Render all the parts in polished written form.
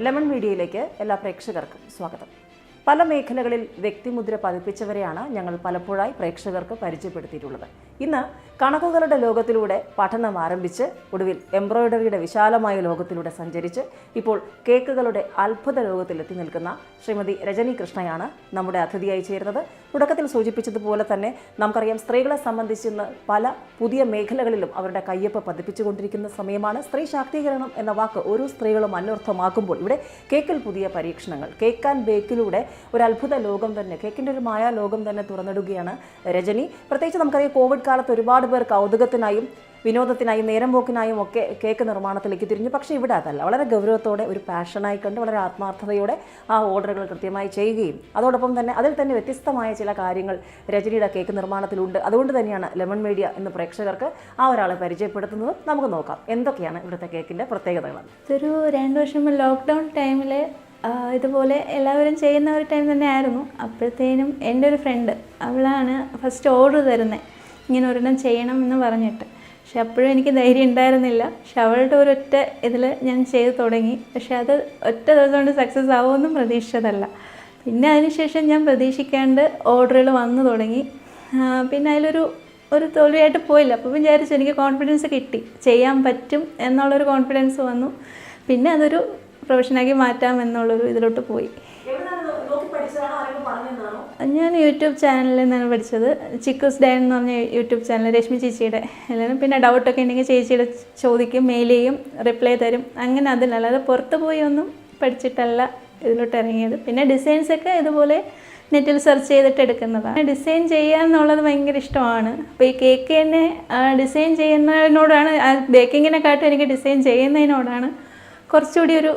Lemon മീഡിയയിലേക്ക് എല്ലാ പ്രേക്ഷകർക്കും സ്വാഗതം. പല മേഖലകളിൽ വ്യക്തിമുദ്ര പതിപ്പിച്ചവരെയാണ് ഞങ്ങൾ പലപ്പോഴായി പ്രേക്ഷകർക്ക് പരിചയപ്പെടുത്തിയിട്ടുള്ളത്. ഇന്ന് കണക്കുകളുടെ ലോകത്തിലൂടെ പഠനം ആരംഭിച്ച് ഒടുവിൽ എംബ്രോയിഡറിയുടെ വിശാലമായ ലോകത്തിലൂടെ സഞ്ചരിച്ച് ഇപ്പോൾ കേക്കുകളുടെ അത്ഭുത ലോകത്തിലെത്തി നിൽക്കുന്ന ശ്രീമതി രജനി കൃഷ്ണയാണ് നമ്മുടെ അതിഥിയായി ചേരുന്നത്. തുടക്കത്തിൽ സൂചിപ്പിച്ചതുപോലെ തന്നെ നമുക്കറിയാം, സ്ത്രീകളെ സംബന്ധിച്ച് ഇന്ന് പല പുതിയ മേഖലകളിലും അവരുടെ കയ്യൊപ്പ് പതിപ്പിച്ചുകൊണ്ടിരിക്കുന്ന സമയമാണ്. സ്ത്രീ ശാക്തീകരണം എന്ന വാക്ക് ഓരോ സ്ത്രീകളും അന്വർത്ഥമാക്കുമ്പോൾ ഇവിടെ കേക്കിൽ പുതിയ പരീക്ഷണങ്ങൾ, കേക്ക് ആൻഡ് ബേക്കിലൂടെ ഒരു അത്ഭുത ലോകം തന്നെ, കേക്കിൻ്റെ ഒരു മായാ ലോകം തന്നെ തുറന്നിടുകയാണ് രജനി. പ്രത്യേകിച്ച് നമുക്കറിയാം, കോവിഡ് കാലത്ത് ഒരുപാട് പേർ കൗതുകത്തിനായും വിനോദത്തിനായും നേരം പോക്കിനായും ഒക്കെ കേക്ക് നിർമ്മാണത്തിലേക്ക് തിരിഞ്ഞു. പക്ഷേ ഇവിടെ അതല്ല, വളരെ ഗൗരവത്തോടെ ഒരു പാഷനായി കണ്ട് വളരെ ആത്മാർത്ഥതയോടെ ആ ഓർഡറുകൾ കൃത്യമായി ചെയ്യുകയും അതോടൊപ്പം തന്നെ അതിൽ തന്നെ വ്യത്യസ്തമായ ചില കാര്യങ്ങൾ രജനിയുടെ കേക്ക് നിർമ്മാണത്തിലുണ്ട്. അതുകൊണ്ട് തന്നെയാണ് ലെമൺ മീഡിയ എന്ന് പ്രേക്ഷകർക്ക് ആ ഒരാളെ പരിചയപ്പെടുത്തുന്നത്. നമുക്ക് നോക്കാം എന്തൊക്കെയാണ് ഇവിടുത്തെ കേക്കിൻ്റെ പ്രത്യേകതകൾ. ഇതൊരു 2 വർഷം ലോക്ക്ഡൗൺ ടൈമിൽ ഇതുപോലെ എല്ലാവരും ചെയ്യുന്ന ഒരു ടൈം തന്നെ ആയിരുന്നു. അപ്പോഴത്തേനും എൻ്റെ ഒരു ഫ്രണ്ട്, അവളാണ് ഫസ്റ്റ് ഓർഡർ തരുന്നത്, ഇങ്ങനെ ഒരെണ്ണം ചെയ്യണം എന്ന് പറഞ്ഞിട്ട്. പക്ഷെ അപ്പോഴും എനിക്ക് ധൈര്യം ഉണ്ടായിരുന്നില്ല. പക്ഷെ അവളുടെ ഒരൊറ്റ ഇതിൽ ഞാൻ ചെയ്ത് തുടങ്ങി. പക്ഷെ അത് ഒറ്റ ദിവസം കൊണ്ട് സക്സസ് ആവുമെന്നും പ്രതീക്ഷിച്ചതല്ല. പിന്നെ അതിനുശേഷം ഞാൻ പ്രതീക്ഷിക്കാണ്ട് ഓർഡറുകൾ വന്നു തുടങ്ങി. പിന്നെ അതിലൊരു തോൽവിയായിട്ട് പോയില്ല. അപ്പോൾ വിചാരിച്ചു എനിക്ക് കോൺഫിഡൻസ് കിട്ടി, ചെയ്യാൻ പറ്റും എന്നുള്ളൊരു കോൺഫിഡൻസ് വന്നു. പിന്നെ അതൊരു പ്രൊഫഷനാക്കി മാറ്റാം എന്നുള്ളൊരു ഇതിലോട്ട് പോയി. ഞാൻ യൂട്യൂബ് ചാനലിൽ നിന്നാണ് പഠിച്ചത്. ചിക്കൂസ് ഡയൻ എന്ന് പറഞ്ഞ യൂട്യൂബ് ചാനൽ, രശ്മി ചേച്ചിയുടെ. എല്ലാവരും പിന്നെ ഡൗട്ടൊക്കെ ഉണ്ടെങ്കിൽ ചേച്ചിയുടെ ചോദിക്കും, മെയിൽ ചെയ്യും, റിപ്ലൈ തരും. അങ്ങനെ അതിനല്ലാതെ പുറത്ത് പോയി ഒന്നും പഠിച്ചിട്ടല്ല ഇതിലോട്ട് ഇറങ്ങിയത്. പിന്നെ ഡിസൈൻസൊക്കെ ഇതുപോലെ നെറ്റിൽ സെർച്ച് ചെയ്തിട്ട് എടുക്കുന്നതാണ്. ഡിസൈൻ ചെയ്യുക എന്നുള്ളത് ഭയങ്കര ഇഷ്ടമാണ്. അപ്പോൾ ഈ കേക്ക് തന്നെ ഡിസൈൻ ചെയ്യുന്നതിനോടാണ്, ബേക്കിങ്ങിനെക്കാട്ടും എനിക്ക് ഡിസൈൻ ചെയ്യുന്നതിനോടാണ് കുറച്ചുകൂടി ഒരു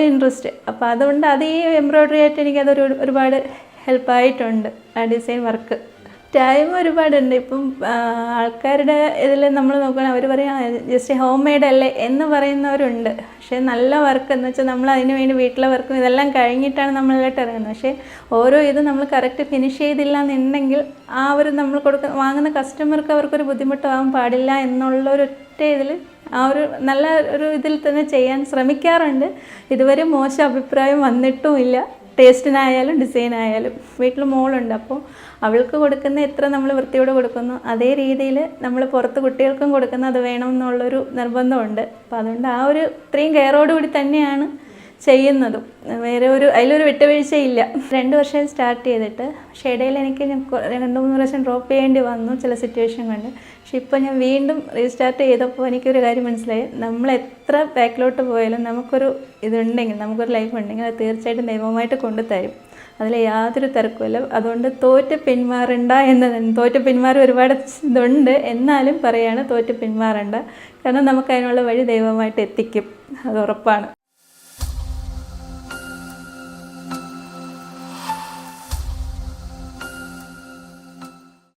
ഇൻട്രസ്റ്റ്. അപ്പോൾ അതുകൊണ്ട് അത് ഈ എംബ്രോയ്ഡറി ആയിട്ട് എനിക്കതൊരു ഒരുപാട് ഹെൽപ്പായിട്ടുണ്ട്. ആ ഡിസൈൻ വർക്ക് ടൈം ഒരുപാടുണ്ട്. ഇപ്പം ആൾക്കാരുടെ ഇതിൽ നമ്മൾ നോക്കുകയാണെങ്കിൽ അവർ പറയാം ജസ്റ്റ് ഹോം മെയ്ഡ് അല്ലേ എന്ന് പറയുന്നവരുണ്ട്. പക്ഷേ നല്ല വർക്ക് എന്ന് വെച്ചാൽ നമ്മൾ അതിന് വേണ്ടി വീട്ടിലെ വർക്കും ഇതെല്ലാം കഴിഞ്ഞിട്ടാണ് നമ്മളിലോട്ട് ഇറങ്ങുന്നത്. പക്ഷേ ഓരോ ഇത് നമ്മൾ കറക്റ്റ് ഫിനിഷ് ചെയ്തില്ല എന്നുണ്ടെങ്കിൽ ആ ഒരു നമ്മൾ വാങ്ങുന്ന കസ്റ്റമർക്ക് അവർക്കൊരു ബുദ്ധിമുട്ടാകാൻ പാടില്ല എന്നുള്ളൊരൊറ്റ ഇതിൽ ആ ഒരു നല്ല ഒരു ഇതിൽ തന്നെ ചെയ്യാൻ ശ്രമിക്കാറുണ്ട്. ഇതുവരെ മോശം അഭിപ്രായം വന്നിട്ടുമില്ല, ടേസ്റ്റിനായാലും ഡിസൈനായാലും. വീട്ടിൽ മോളുണ്ട്, അപ്പോൾ അവൾക്ക് കൊടുക്കുന്ന എത്ര നമ്മൾ വൃത്തിയോടെ കൊടുക്കുന്നു അതേ രീതിയിൽ നമ്മൾ പുറത്ത് കുട്ടികൾക്കും കൊടുക്കുന്ന അത് വേണം എന്നുള്ളൊരു നിർബന്ധമുണ്ട്. അപ്പോൾ അതുകൊണ്ട് ആ ഒരു ഇത്രയും കെയറോടുകൂടി തന്നെയാണ് ചെയ്യുന്നതും. അതിലൊരു വിട്ടുവീഴ്ചയില്ല. 2 വർഷം സ്റ്റാർട്ട് ചെയ്തിട്ട്, പക്ഷേ ഇടയിൽ എനിക്ക് 2-3 പ്രാവശ്യം ഡ്രോപ്പ് ചെയ്യേണ്ടി വന്നു ചില സിറ്റുവേഷൻ കൊണ്ട്. പക്ഷെ ഇപ്പോൾ ഞാൻ വീണ്ടും റീസ്റ്റാർട്ട് ചെയ്തപ്പോൾ എനിക്കൊരു കാര്യം മനസ്സിലായി, നമ്മൾ എത്ര ബാക്കിലോട്ട് പോയാലും നമുക്കൊരു ഇതുണ്ടെങ്കിൽ, നമുക്കൊരു ലൈഫ് ഉണ്ടെങ്കിൽ അത് തീർച്ചയായിട്ടും ദൈവമായിട്ട് കൊണ്ടുതരും. അതിൽ യാതൊരു തർക്കമില്ല. അതുകൊണ്ട് തോറ്റ് പിന്മാറണ്ട എന്നതാണ്. തോറ്റ് പിന്മാറി ഒരുപാട് ഇതുണ്ട്, എന്നാലും പറയാണ് തോറ്റ് പിന്മാറണ്ട. കാരണം നമുക്ക് അതിനുള്ള വഴി ദൈവമായിട്ട് എത്തിക്കും, അത് ഉറപ്പാണ്.